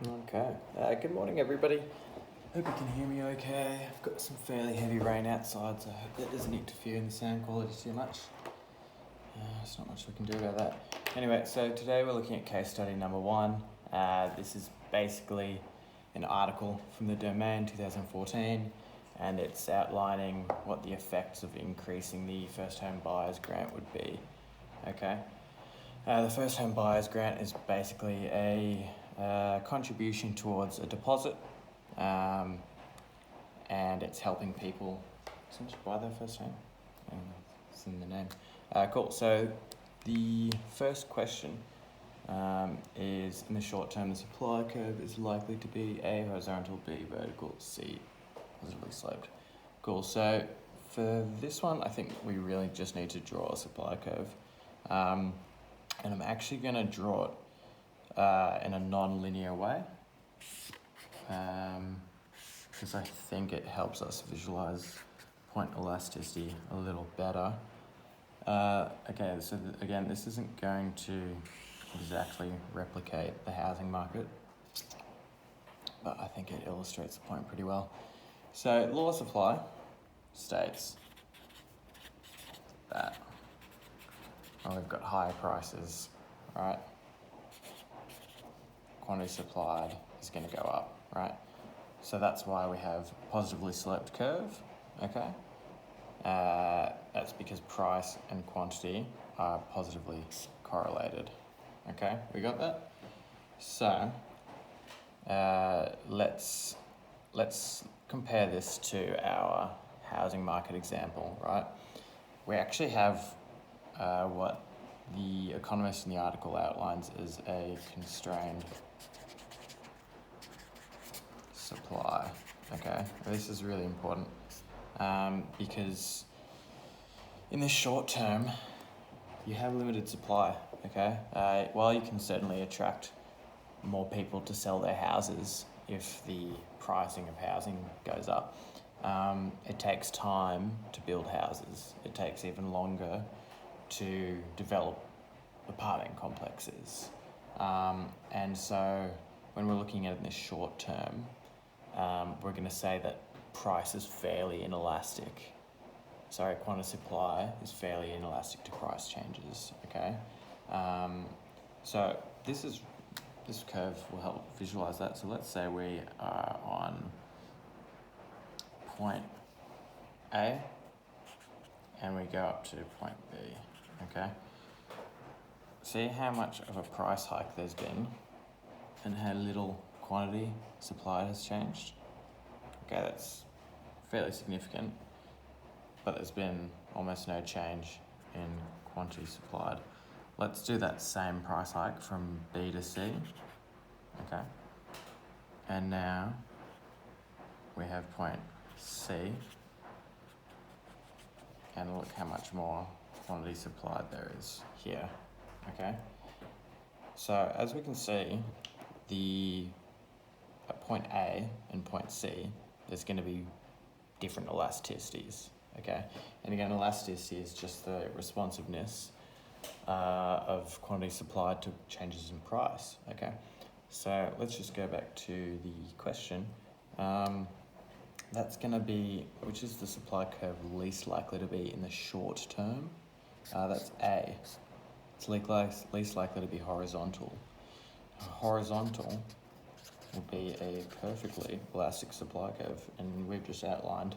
Okay. Good morning, everybody. Hope you can hear me okay. I've got some fairly heavy rain outside, so I hope that doesn't interfere in the sound quality too much. There's not much we can do about that. Anyway, so today we're looking at case study number 1. This is basically an article from the Domain 2014, and it's outlining what the effects of increasing the first home buyers grant would be. Okay. The first home buyers grant is basically a contribution towards a deposit, and it's helping people essentially buy their first home. It's in the name. Cool. So the first question is, in the short term, the supply curve is likely to be A, horizontal, B, vertical, C, positively sloped. Cool. So for this one, I think we really just need to draw a supply curve. And I'm actually going to draw it in a non-linear way, because I think it helps us visualize point elasticity a little better. Okay, so again, this isn't going to exactly replicate the housing market, but I think it illustrates the point pretty well. So law of supply states that we've got higher prices, right? Quantity supplied is going to go up, right? So that's why we have positively sloped curve, okay? That's because price and quantity are positively correlated, okay? We got that? So let's compare this to our housing market example, right? We actually have what the economist in the article outlines as a constrained supply. Okay, this is really important because in the short term you have limited supply. Okay, while you can certainly attract more people to sell their houses if the pricing of housing goes up, it takes time to build houses. It takes even longer to develop apartment complexes, and so when we're looking at it in the short term, we're going to say that price is fairly inelastic. Sorry, quantity supply is fairly inelastic to price changes. Okay, so this curve will help visualize that. So let's say we are on point A and we go up to point B. Okay, see how much of a price hike there's been and how little quantity supplied has changed. Okay, that's fairly significant, but there's been almost no change in quantity supplied. Let's do that same price hike from B to C. Okay, and now we have point C, and look how much more quantity supplied there is here. Okay, so as we can see, at point A and point C, there's going to be different elasticities. Okay, and again, elasticity is just the responsiveness of quantity supplied to changes in price. Okay, so let's just go back to the question. That's going to be, which is the supply curve least likely to be in the short term? That's A. It's least likely to be horizontal. Horizontal will be a perfectly elastic supply curve, and we've just outlined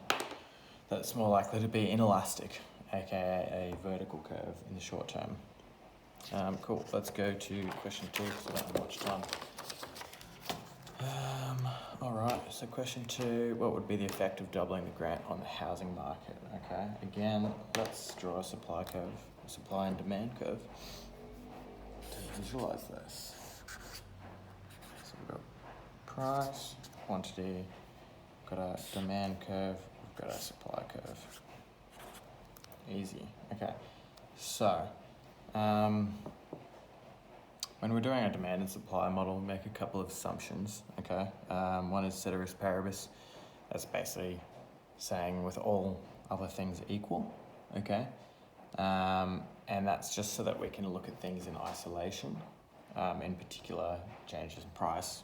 that it's more likely to be inelastic, aka a vertical curve in the short term. Cool, let's go to question 2 because I don't have much time. Alright, so question 2, what would be the effect of doubling the grant on the housing market? Okay, again, let's draw a supply and demand curve to visualize this. So we've got price, quantity, we've got a demand curve, we've got a supply curve. Easy. Okay, so when we're doing a demand and supply model, we make a couple of assumptions. Okay, one is ceteris paribus. That's basically saying with all other things equal. Okay, and that's just so that we can look at things in isolation. In particular, changes in price,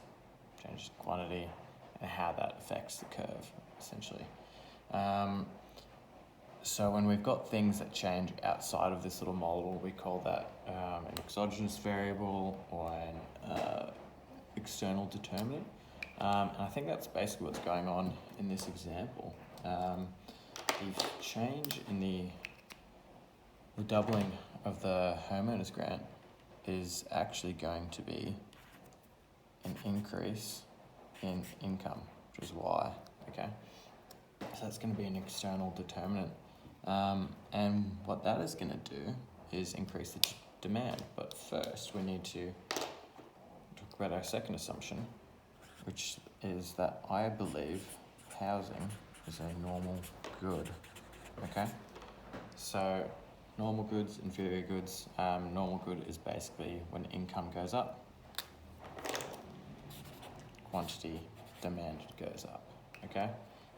changes quantity, and how that affects the curve, essentially. So when we've got things that change outside of this little model, we call that an exogenous variable or an external determinant. And I think that's basically what's going on in this example. The change in the doubling of the homeowners grant is actually going to be an increase in income, which is Y, okay? So that's going to be an external determinant. And what that is going to do is increase the demand. But first we need to talk about our second assumption, which is that I believe housing is a normal good, okay? So normal goods, inferior goods. Normal good is basically when income goes up, quantity demanded goes up, okay?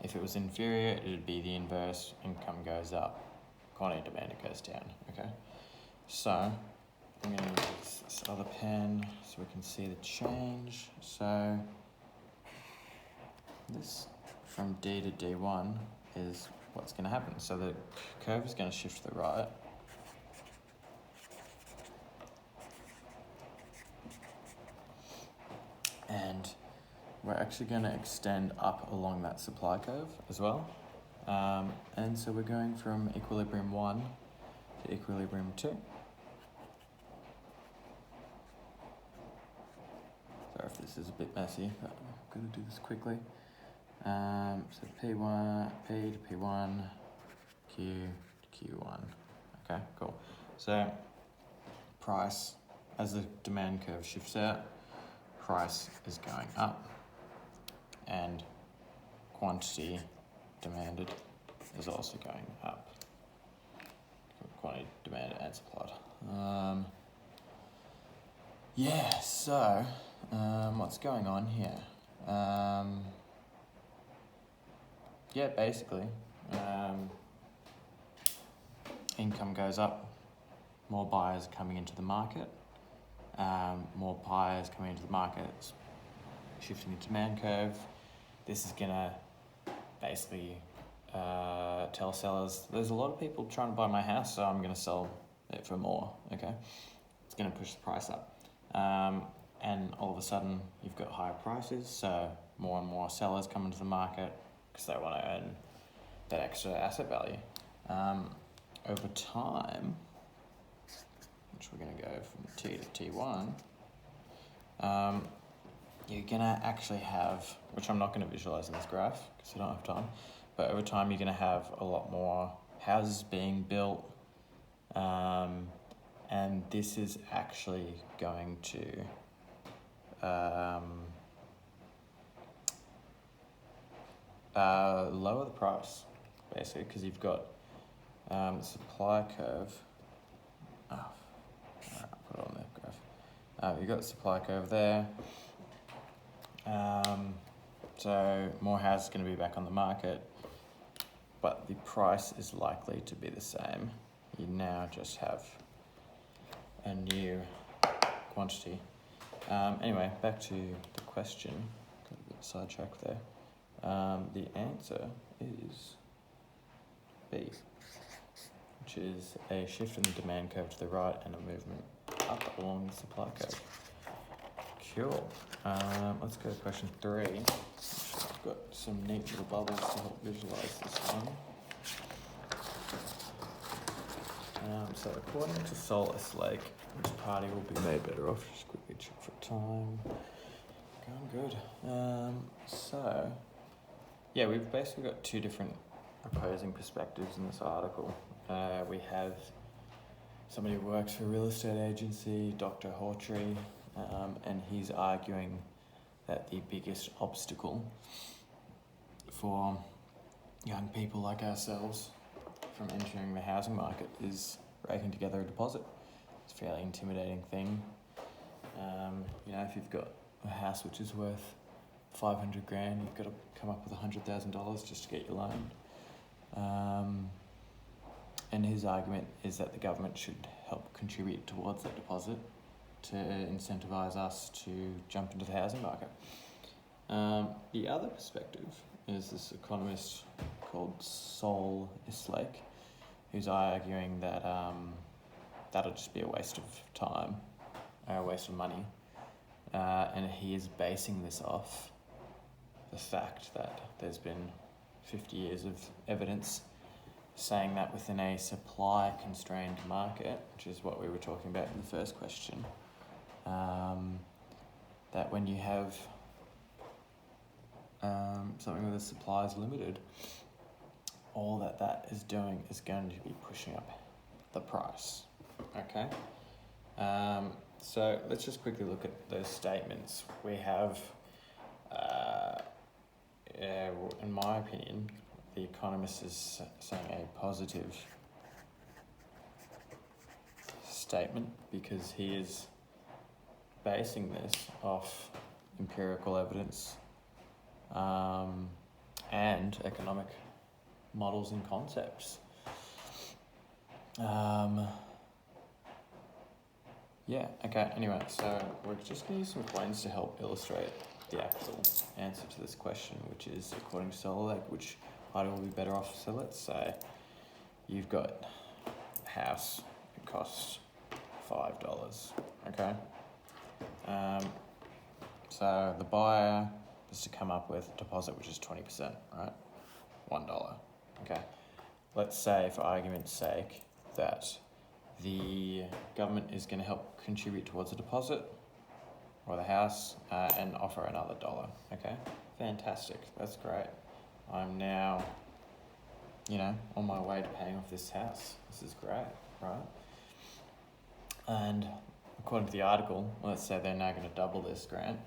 If it was inferior, it'd be the inverse, income goes up, quantity demanded goes down, okay? So I'm going to use this other pen so we can see the change. So this from D to D1 is what's going to happen. So the curve is going to shift to the right. And we're actually going to extend up along that supply curve as well. And so we're going from equilibrium 1 to equilibrium 2. Sorry if this is a bit messy, but I'm going to do this quickly. So P1, P to P1, Q to Q1. Okay, cool. So price, as the demand curve shifts out, price is going up, and quantity demanded is also going up. Quantity demanded and supplied. So what's going on here? Basically, income goes up, more buyers coming into the market, more buyers coming into the market, shifting the demand curve. This is gonna basically tell sellers, there's a lot of people trying to buy my house, so I'm gonna sell it for more, okay? It's gonna push the price up. And all of a sudden, you've got higher prices, so more and more sellers come into the market because they want to earn that extra asset value. Over time, which we're going to go from T to T1, you're going to actually have, which I'm not going to visualize in this graph because I don't have time, but over time you're going to have a lot more houses being built, and this is actually going to lower the price, basically, because you've got the supply curve. Alright, put it on the graph. You've got the supply curve there. So more houses are going to be back on the market, but the price is likely to be the same. You now just have a new quantity. Anyway, back to the question. Got a bit sidetracked there. The answer is B, which is a shift in the demand curve to the right and a movement up along the supply curve. Cool. Let's go to question 3. I've got some neat little bubbles to help visualize this one. So according to Solace Lake, which party will be made better off? Just quickly check for time. Going good. We've basically got two different opposing perspectives in this article. We have somebody who works for a real estate agency, Dr. Hawtrey, and he's arguing that the biggest obstacle for young people like ourselves from entering the housing market is raking together a deposit. It's a fairly intimidating thing. If you've got a house which is worth $500,000, you've got to come up with $100,000 just to get your loan. And his argument is that the government should help contribute towards that deposit to incentivise us to jump into the housing market. The other perspective is this economist called Sol Islake, who's arguing that that'll just be a waste of time, a waste of money, and he is basing this off the fact that there's been 50 years of evidence saying that within a supply-constrained market, which is what we were talking about in the first question, that when you have something where the supply is limited, all that is doing is going to be pushing up the price. Okay? So let's just quickly look at those statements. We have, in my opinion, the Economist is saying a positive statement because he is basing this off empirical evidence and economic models and concepts. Anyway, so we're just going to use some coins to help illustrate the actual answer to this question, which is according to Solar Lake, which party will be better off. So let's say you've got a house, it costs $5, okay? So the buyer is to come up with a deposit which is 20%, right? $1, okay? Let's say, for argument's sake, that the government is going to help contribute towards the deposit or the house and offer another $1, okay? Fantastic, that's great. I'm now, on my way to paying off this house. This is great, right? And according to the article, let's say they're now going to double this grant.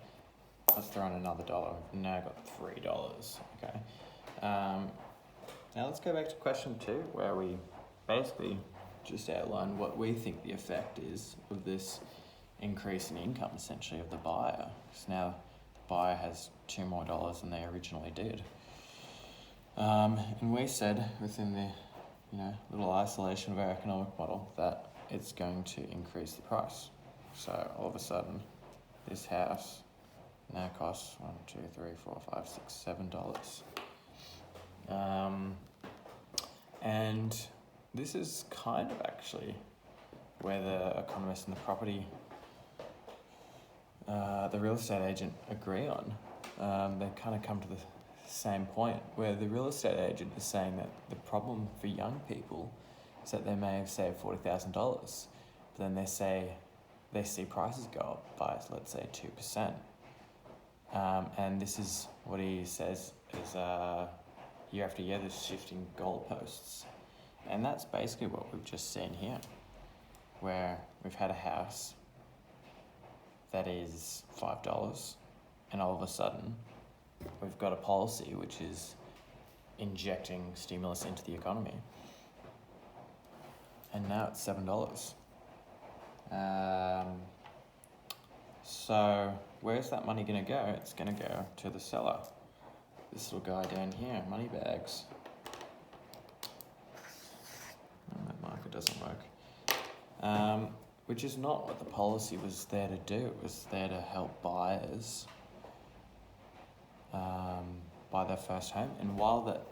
Let's throw in another $1. We've now got $3, okay? Now let's go back to question 2, where we basically just outline what we think the effect is of this increase in income, essentially, of the buyer. Because now the buyer has $2 more than they originally did. And we said within the little isolation of our economic model that it's going to increase the price. So all of a sudden, this house now costs $1, 2, 3, 4, 5, 6, $7. And this is kind of actually where the economist and the real estate agent agree on. They kind of come to the same point, where the real estate agent is saying that the problem for young people is that they may have saved $40,000, but then they see prices go up by, let's say, 2%. And this is what he says is year after year there's shifting goalposts. And that's basically what we've just seen here, where we've had a house that is $5, and all of a sudden we've got a policy which is injecting stimulus into the economy, and now it's $7. So where's that money going to go? It's going to go to the seller. This little guy down here, Moneybags. That marker doesn't work. Which is not what the policy was there to do. It was there to help buyers buy their first home. And while that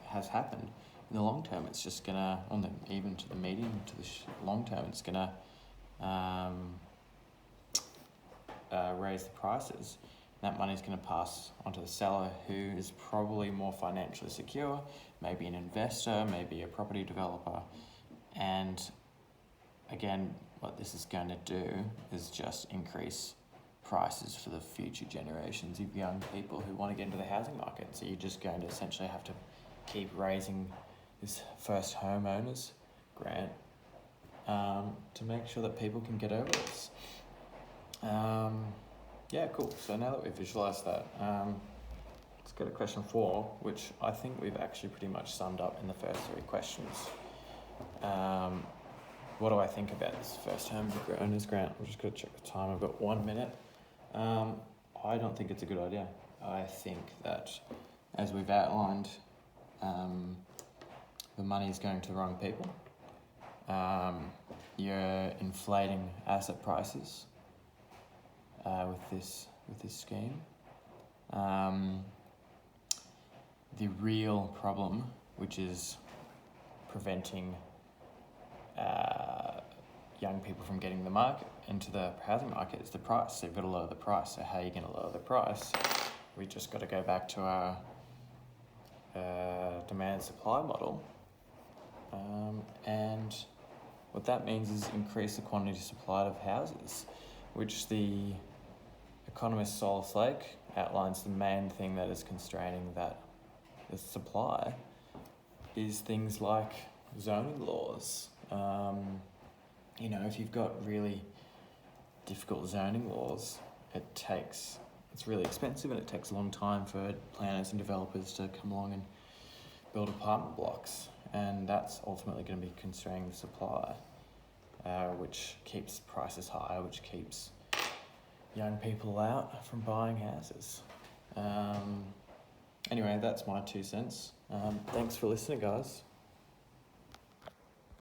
has happened, in the long term, it's just gonna, even to the medium to the long term, it's gonna raise the prices. That money's going to pass onto the seller, who is probably more financially secure, maybe an investor, maybe a property developer. And again, what this is going to do is just increase prices for the future generations of young people who want to get into the housing market. So you're just going to essentially have to keep raising this first homeowners grant to make sure that people can get over this. Yeah, cool. So now that we've visualised that, let's go to question 4, which I think we've actually pretty much summed up in the first 3 questions. What do I think about this first homeowners grant? I'm just going to check the time. I've got 1 minute. I don't think it's a good idea. I think that, as we've outlined, the money is going to the wrong people. You're inflating asset prices with this scheme. The real problem, which is preventing young people from getting into the housing market, is the price. So you've got to lower the price. So how are you going to lower the price? We just got to go back to our demand supply model, and what that means is increase the quantity supplied of houses, which the economist Sol Slake outlines. The main thing that is constraining that the supply is things like zoning laws. If you've got really difficult zoning laws, it's really expensive, and it takes a long time for planners and developers to come along and build apartment blocks, and that's ultimately going to be constraining the supply, which keeps prices high, which keeps young people out from buying houses. Anyway, that's my 2 cents. Thanks for listening, guys.